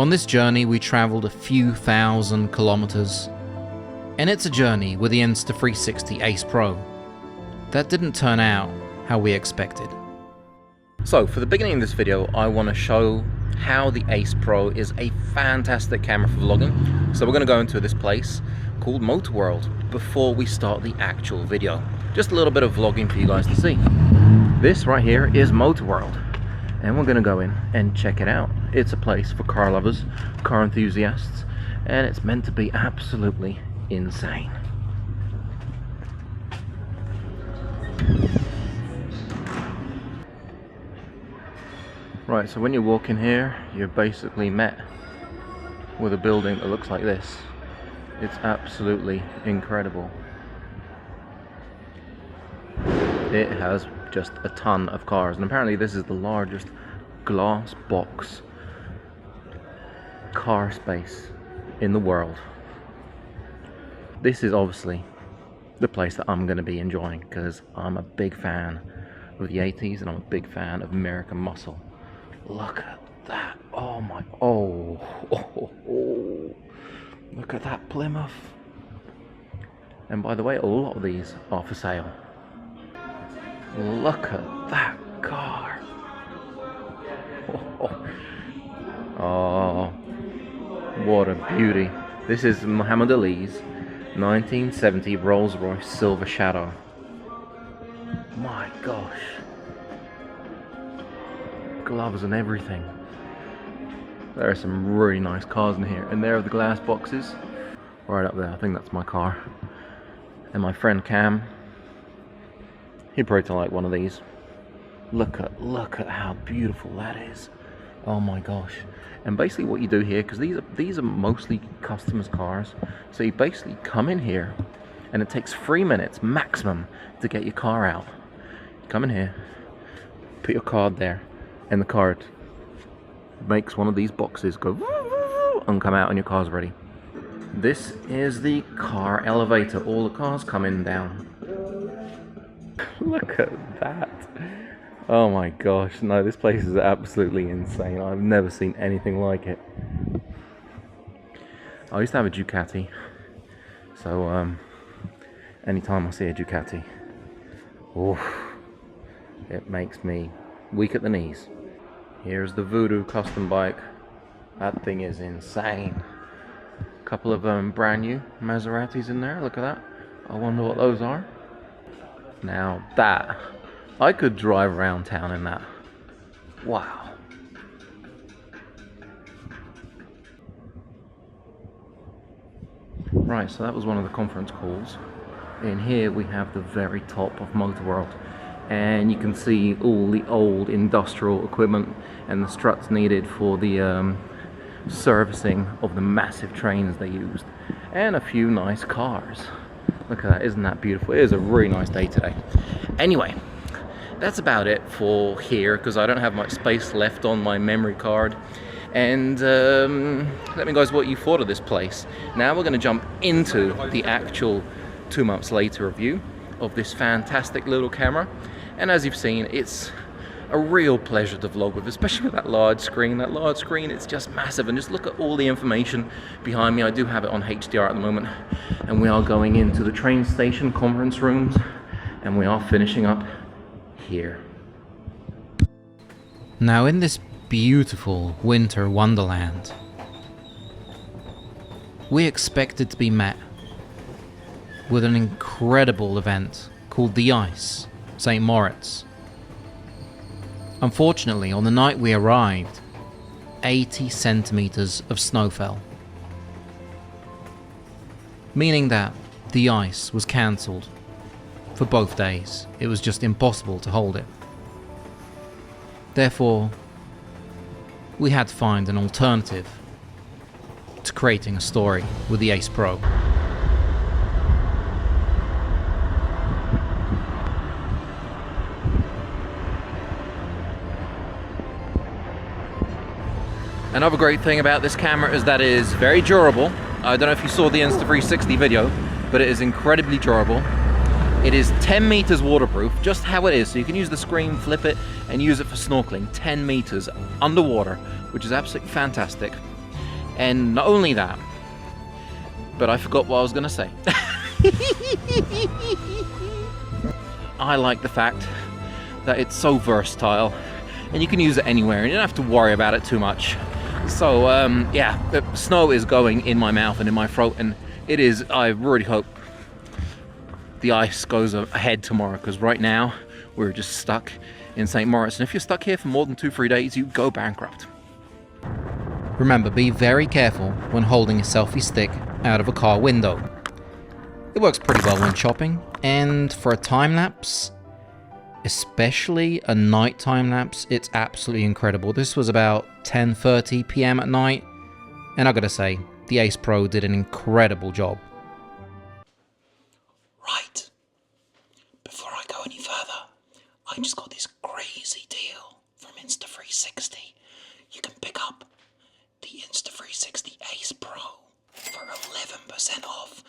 On this journey, we travelled a few thousand kilometres, and it's a journey with the Insta360 Ace Pro that didn't turn out how we expected. So, for the beginning of this video, I want to show how the Ace Pro is a fantastic camera for vlogging. So we're going to go into this place called MotorWorld before we start the actual video. Just a little bit of vlogging for you guys to see. This right here is MotorWorld, and we're going to go in and check it out. It's a place for car lovers, car enthusiasts, and it's meant to be absolutely insane. Right, so when you walk in here, you're basically met with a building that looks like this. It's absolutely incredible. It has just a ton of cars, and apparently this is the largest glass box car space in the world. This is obviously the place that I'm going to be enjoying, because I'm a big fan of the 80s and I'm a big fan of American muscle. Look at that. Oh my, oh. Look at that Plymouth. And by the way, a lot of these are for sale. Look at that car. Oh, what a beauty. This is Muhammad Ali's 1970 Rolls-Royce Silver Shadow. My gosh. Gloves and everything. There are some really nice cars in here, and there are the glass boxes right up there. I think that's my car. And my friend Cam, he'd probably like one of these. Look at how beautiful that is. Oh my gosh. And basically what you do here, because these are mostly customers' cars, so you basically come in here and it takes 3 minutes maximum to get your car out. Come in here, put your card there, and the card makes one of these boxes go and come out, and your car's ready. This is the car elevator. All the cars come in down. Look at that. Oh my gosh, no, this place is absolutely insane. I've never seen anything like it. I used to have a Ducati, so anytime I see a Ducati, it makes me weak at the knees. Here's the Voodoo custom bike. That thing is insane. A couple of brand new Maseratis in there. Look at that. I wonder what those are. Now that, I could drive around town in that. Wow. Right, so that was one of the conference calls. In here we have the very top of MotorWorld, and you can see all the old industrial equipment and the struts needed for the servicing of the massive trains they used, and a few nice cars. Look at that, isn't that beautiful? It is a really nice day today. Anyway, that's about it for here, because I don't have much space left on my memory card. And let me guys what you thought of this place. Now we're going to jump into the actual 2 months later review of this fantastic little camera. And as you've seen, it's a real pleasure to vlog with, especially with that large screen. That large screen, it's just massive. And just look at all the information behind me. I do have it on HDR at the moment. And we are going into the train station conference rooms, and we are finishing up here. Now in this beautiful winter wonderland, we expected to be met with an incredible event called the Ice St Moritz. Unfortunately, on the night we arrived, 80 centimeters of snow fell, meaning that the ice was cancelled for both days. It was just impossible to hold it. Therefore, we had to find an alternative to creating a story with the Ace Pro. Another great thing about this camera is that it is very durable. I don't know if you saw the Insta360 video, but it is incredibly durable. It is 10 meters waterproof, just how it is, so you can use the screen, flip it, and use it for snorkeling. 10 meters underwater, which is absolutely fantastic. And not only that, but I forgot what I was gonna say. I like the fact that it's so versatile and you can use it anywhere and you don't have to worry about it too much. So yeah, the snow is going in my mouth and in my throat, and it is, I really hope the ice goes ahead tomorrow, because right now we're just stuck in St. Moritz, and if you're stuck here for more than 2-3 days, you go bankrupt. Remember, be very careful when holding a selfie stick out of a car window. It works pretty well when shopping, and for a time lapse, especially a night time lapse, it's absolutely incredible. This was about 10:30 p.m. at night, and I gotta say, the Ace Pro did an incredible job. Right, before I go any further, I just got this crazy deal from Insta360. You can pick up the Insta360 Ace Pro for 11% off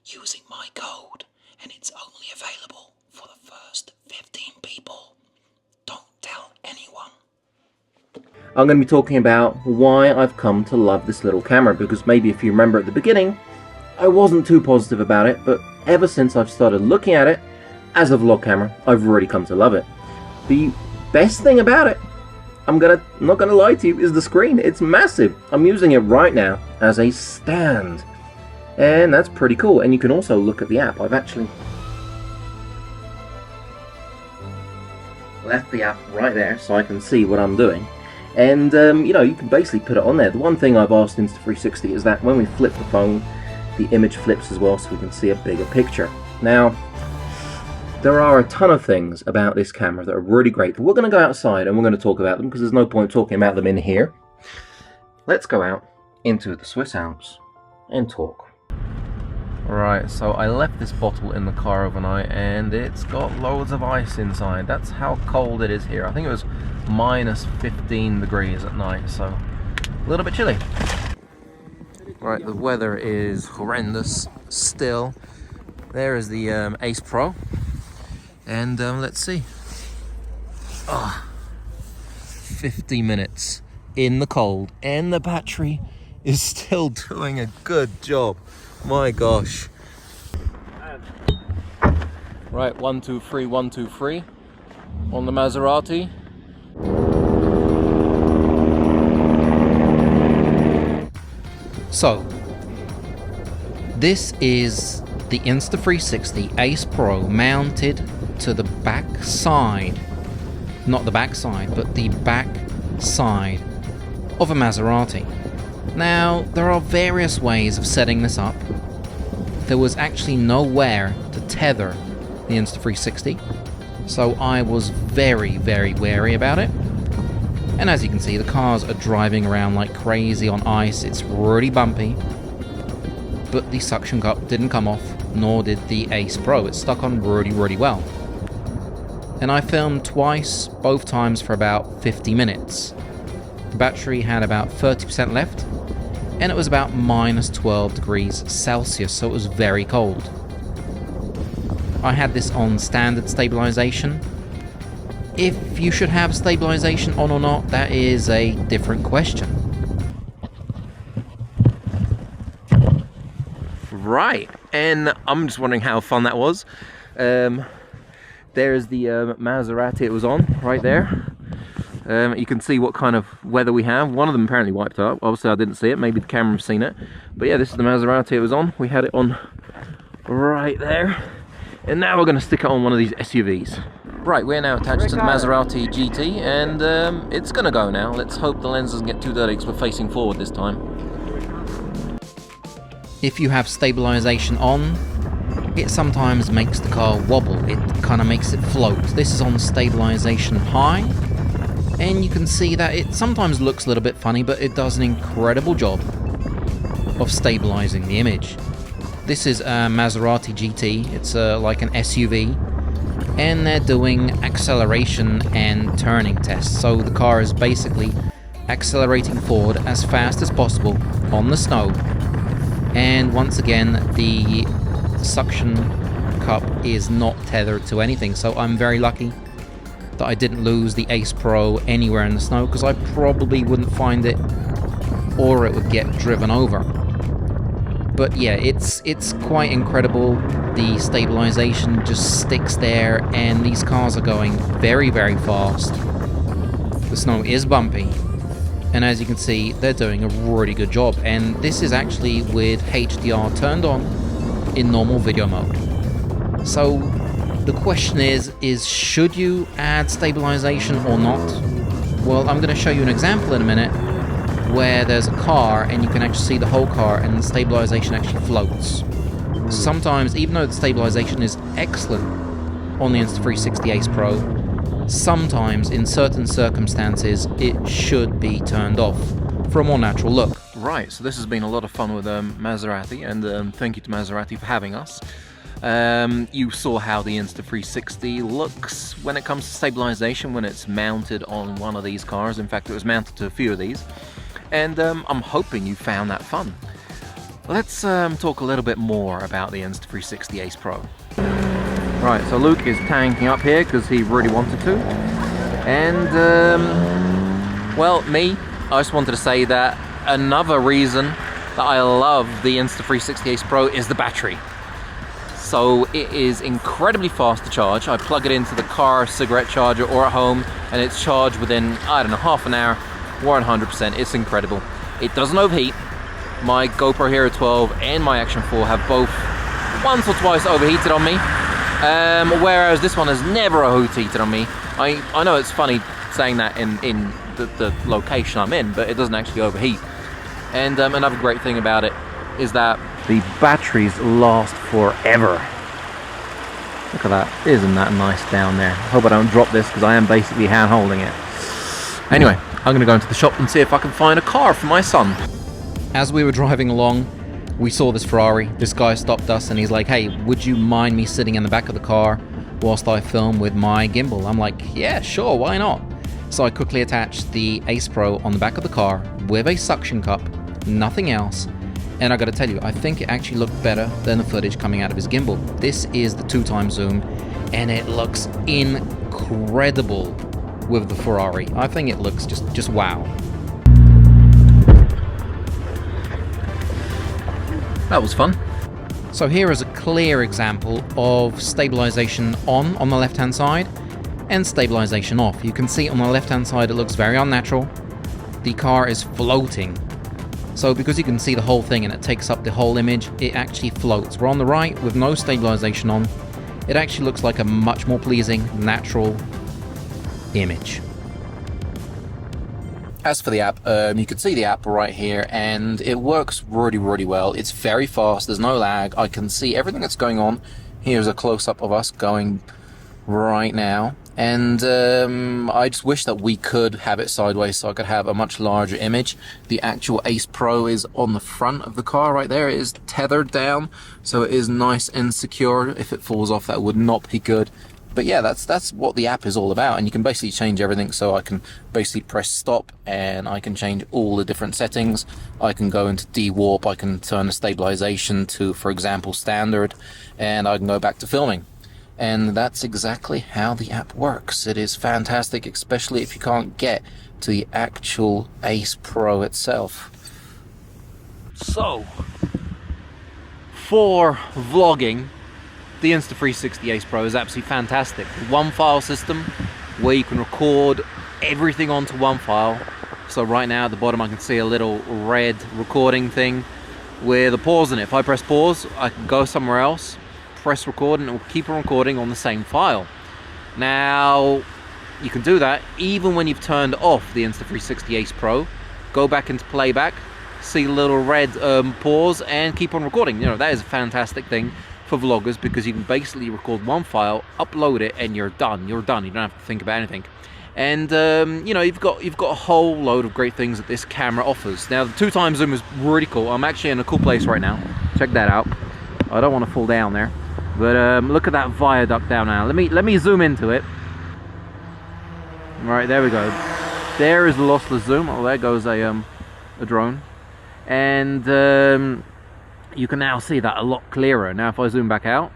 using my code, and it's only available for the first 15 people. Don't tell anyone. I'm going to be talking about why I've come to love this little camera, because maybe if you remember at the beginning, I wasn't too positive about it, but ever since I've started looking at it as a vlog camera, I've really come to love it. The best thing about it, not gonna lie to you, is the screen. It's massive. I'm using it right now as a stand, and that's pretty cool. And you can also look at the app. I've actually left the app right there so I can see what I'm doing. And you know, you can basically put it on there. The one thing I've asked Insta360 is that when we flip the phone, the image flips as well, so we can see a bigger picture. Now, there are a ton of things about this camera that are really great, but we're going to go outside and we're going to talk about them, because there's no point talking about them in here. Let's go out into the Swiss Alps and talk. Right, so I left this bottle in the car overnight and it's got loads of ice inside. That's how cold it is here. I think it was minus 15 degrees at night, so a little bit chilly. Right, the weather is horrendous still. There is the Ace Pro, and let's see. 50 minutes in the cold, and the battery is still doing a good job. My gosh. Right, 1 2 3 1 2 3 on the Maserati. So, this is the Insta360 Ace Pro mounted to the back side, not the back side, but the back side of a Maserati. Now, there are various ways of setting this up. There was actually nowhere to tether the Insta360, so I was very, very wary about it. And as you can see, the cars are driving around like crazy on ice. It's really bumpy, but the suction cup didn't come off, nor did the Ace Pro. It's stuck on really, really well. And I filmed twice, both times for about 50 minutes. The battery had about 30% left, and it was about minus 12 degrees Celsius, so it was very cold. I had this on standard stabilization. If you should have stabilization on or not, that is a different question. Right, and I'm just wondering how fun that was. There's the Maserati it was on, right there. You can see what kind of weather we have. One of them apparently wiped out. Obviously I didn't see it, maybe the camera's seen it. But yeah, this is the Maserati it was on. We had it on right there. And now we're going to stick it on one of these SUVs. Right, we're now attached to the Maserati GT, and it's going to go now. Let's hope the lens doesn't get too dirty because we're facing forward this time. If you have stabilization on, it sometimes makes the car wobble. It kind of makes it float. This is on stabilization high, and you can see that it sometimes looks a little bit funny, but it does an incredible job of stabilizing the image. This is a Maserati GT. It's like an SUV, and they're doing acceleration and turning tests. So the car is basically accelerating forward as fast as possible on the snow, and once again the suction cup is not tethered to anything. So I'm very lucky that I didn't lose the Ace Pro anywhere in the snow, because I probably wouldn't find it or it would get driven over. But yeah, it's quite incredible. The stabilization just sticks there, and these cars are going very, very fast. The snow is bumpy, and as you can see, they're doing a really good job. And this is actually with HDR turned on in normal video mode. So the question is should you add stabilization or not? Well, I'm going to show you an example in a minute where there's a car and you can actually see the whole car and the stabilization actually floats. Sometimes, even though the stabilization is excellent on the Insta360 Ace Pro, sometimes in certain circumstances it should be turned off for a more natural look. Right, so this has been a lot of fun with Maserati, and thank you to Maserati for having us. You saw how the Insta360 looks when it comes to stabilization when it's mounted on one of these cars. In fact, it was mounted to a few of these. And I'm hoping you found that fun. Let's talk a little bit more about the Insta360 Ace Pro. Right, so Luke is tanking up here because he really wanted to. And, well, I just wanted to say that another reason that I love the Insta360 Ace Pro is the battery. So it is incredibly fast to charge. I plug it into the car cigarette charger or at home, and it's charged within, I don't know, half an hour. 100%. It's incredible. It doesn't overheat. My GoPro Hero 12 and my Action 4 have both once or twice overheated on me, whereas this one has never overheated on me. I know it's funny saying that in the location I'm in, but it doesn't actually overheat. And another great thing about it is that the batteries last forever. Look at that. Isn't that nice down there? I hope I don't drop this because I am basically hand holding it. Anyway, I'm going to go into the shop and see if I can find a car for my son. As we were driving along, we saw this Ferrari. This guy stopped us and he's like, hey, would you mind me sitting in the back of the car whilst I film with my gimbal? I'm like, yeah, sure, why not? So I quickly attached the Ace Pro on the back of the car with a suction cup, nothing else. And I gotta tell you, I think it actually looked better than the footage coming out of his gimbal. This is the 2x zoom, and it looks incredible with the Ferrari. I think it looks just wow. That was fun. So here is a clear example of stabilization on the left hand side and stabilization off. You can see on the left hand side it looks very unnatural. The car is floating. So because you can see the whole thing and it takes up the whole image, it actually floats. Where on the right, with no stabilization on, it actually looks like a much more pleasing, natural image. As for the app, you can see the app right here, and it works really, really well. It's very fast, there's no lag. I can see everything that's going on. Here's a close-up of us going right now. And I just wish that we could have it sideways so I could have a much larger image. The actual Ace Pro is on the front of the car right there. It is tethered down, so it is nice and secure. If it falls off, that would not be good. But yeah, that's what the app is all about, and you can basically change everything. So I can basically press stop and I can change all the different settings. I can go into de-warp, I can turn the stabilization to, for example, standard, and I can go back to filming. And that's exactly how the app works. It is fantastic, especially if you can't get to the actual Ace Pro itself. So, for vlogging, the Insta360 Ace Pro is absolutely fantastic. One file system where you can record everything onto one file. So right now at the bottom I can see a little red recording thing with a pause in it. If I press pause, I can go somewhere else, press record, and it will keep on recording on the same file. Now, you can do that even when you've turned off the Insta360 Ace Pro. Go back into playback, see the little red pause, and keep on recording. You know, that is a fantastic thing for vloggers, because you can basically record one file, upload it, and you're done. You're done. You don't have to think about anything. And you know, you've got a whole load of great things that this camera offers. Now, the 2x zoom is really cool. I'm actually in a cool place right now. Check that out. I don't want to fall down there, but look at that viaduct down now. Let me zoom into it. Right, there we go. There is the lossless zoom. Oh, there goes a drone, and you can now see that a lot clearer. Now if I zoom back out,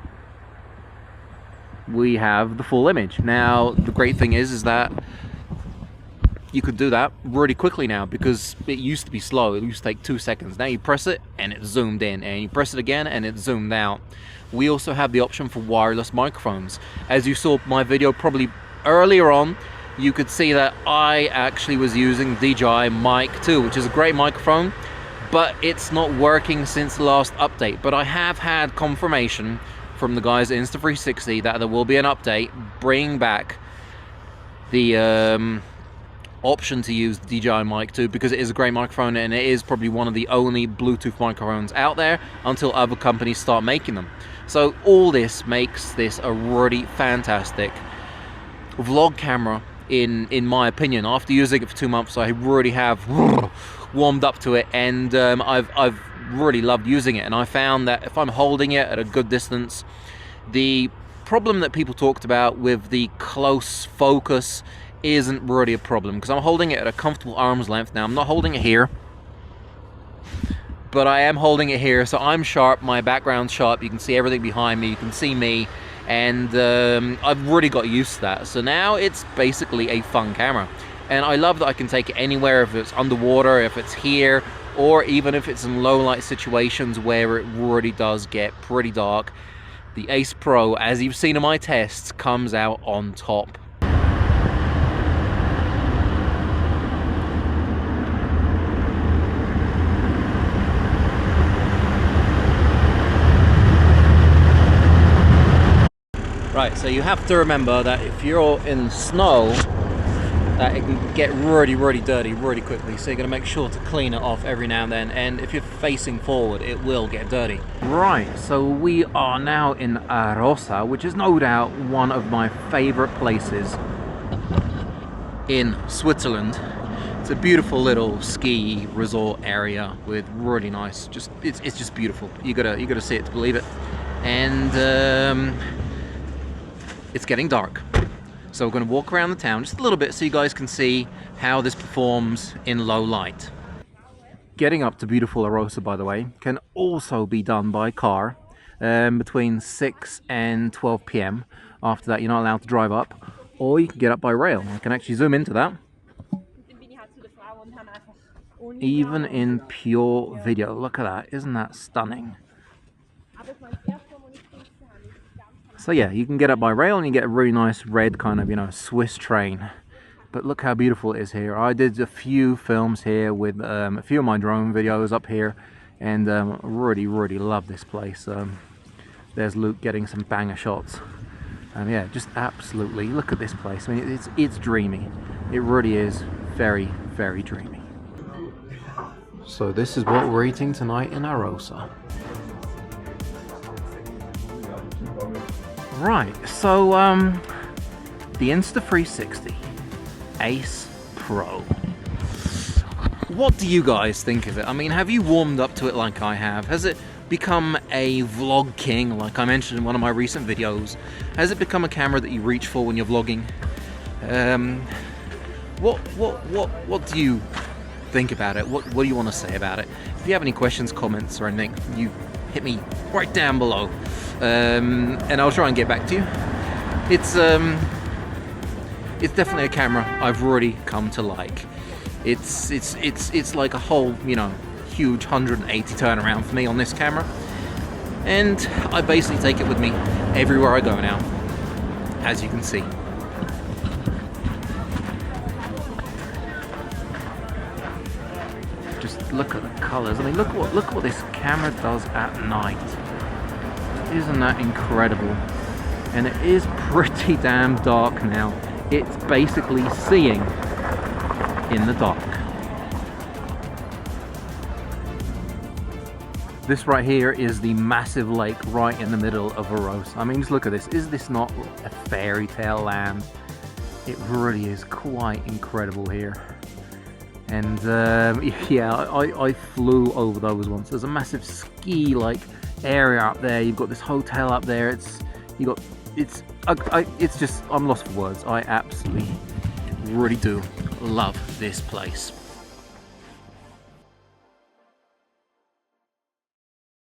we have the full image. Now the great thing is that you could do that really quickly now, because it used to be slow. It used to take 2 seconds. Now you press it and it zoomed in, and you press it again and it zoomed out. We also have the option for wireless microphones. As you saw my video probably earlier on, you could see that I actually was using DJI Mic 2, which is a great microphone, but it's not working since the last update. But I have had confirmation from the guys at Insta360 that there will be an update bringing back the option to use the DJI Mic 2, because it is a great microphone, and it is probably one of the only Bluetooth microphones out there until other companies start making them. So all this makes this a really fantastic vlog camera, in my opinion. After using it for 2 months, I really have warmed up to it, and I've really loved using it. And I found that if I'm holding it at a good distance, the problem that people talked about with the close focus isn't really a problem, because I'm holding it at a comfortable arm's length. Now, I'm not holding it here, but I am holding it here, so I'm sharp, my background's sharp, you can see everything behind me, you can see me, and I've really got used to that. So now it's basically a fun camera, and I love that I can take it anywhere, if it's underwater, if it's here, or even if it's in low light situations where it really does get pretty dark. The Ace Pro, as you've seen in my tests, comes out on top. Right, so you have to remember that if you're in snow, that it can get really, really dirty really quickly. So you're going to make sure to clean it off every now and then. And if you're facing forward, it will get dirty. Right, so we are now in Arosa, which is no doubt one of my favorite places in Switzerland. It's a beautiful little ski resort area with really nice, it's just beautiful. You gotta see it to believe it. And it's getting dark, so we're going to walk around the town just a little bit so you guys can see how this performs in low light. Getting up to beautiful Arosa, by the way, can also be done by car between 6 and 12 p.m. After that, you're not allowed to drive up, or you can get up by rail. I can actually zoom into that. Even in pure video, look at that, isn't that stunning? So yeah, you can get up by rail and you get a really nice red kind of, you know, Swiss train. But look how beautiful it is here. I did a few films here with a few of my drone videos up here, and really, really love this place. There's Luke getting some banger shots. Yeah, just absolutely, look at this place. I mean, it's dreamy. It really is very, very dreamy. So this is what we're eating tonight in Arosa. Right, so the Insta360 Ace Pro. What do you guys think of it? I mean, have you warmed up to it like I have? Has it become a vlog king, like I mentioned in one of my recent videos? Has it become a camera that you reach for when you're vlogging? What do you think about it? What do you want to say about it? If you have any questions, comments, or anything, you hit me right down below, and I'll try and get back to you. It's definitely a camera I've really come to like. It's like a whole, you know, huge 180 turnaround for me on this camera, and I basically take it with me everywhere I go now, as you can see. Just look at the colors. I mean, look what this camera does at night. Isn't that incredible? And it is pretty damn dark now. It's basically seeing in the dark. This right here is the massive lake right in the middle of Arosa. I mean, just look at this. Is this not a fairy tale land? It really is quite incredible here. And yeah, I flew over those once. There's a massive ski-like area up there. You've got this hotel up there. It's just, I'm lost for words. I absolutely really do love this place.